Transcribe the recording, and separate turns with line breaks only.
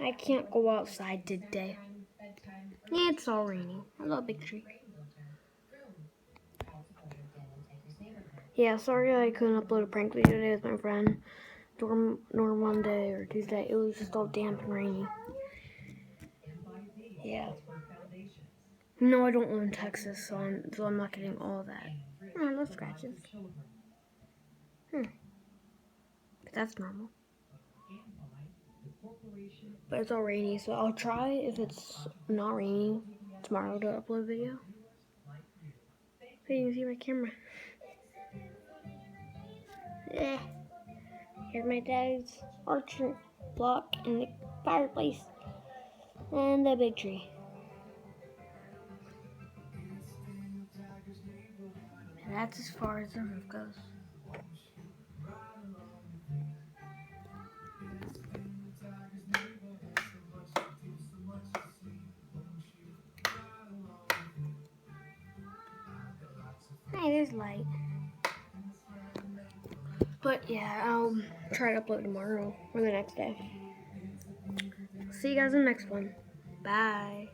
I can't go outside today. Yeah, it's all rainy. Hello, big tree. Yeah, sorry I couldn't upload a prank video today with my friend. Nor Monday or Tuesday. It was just all damp and rainy. Yeah. No, I don't live in Texas, so I'm not getting all that. Oh, no scratches. But that's normal. But it's all rainy, so I'll try if it's not raining tomorrow to upload a video. So you can see my camera. Yeah. Here's my dad's orchard block and the fireplace and the big tree. And that's as far as the roof goes. Hey, there's light. But yeah, I'll try to upload tomorrow or the next day. See you guys in the next one. Bye.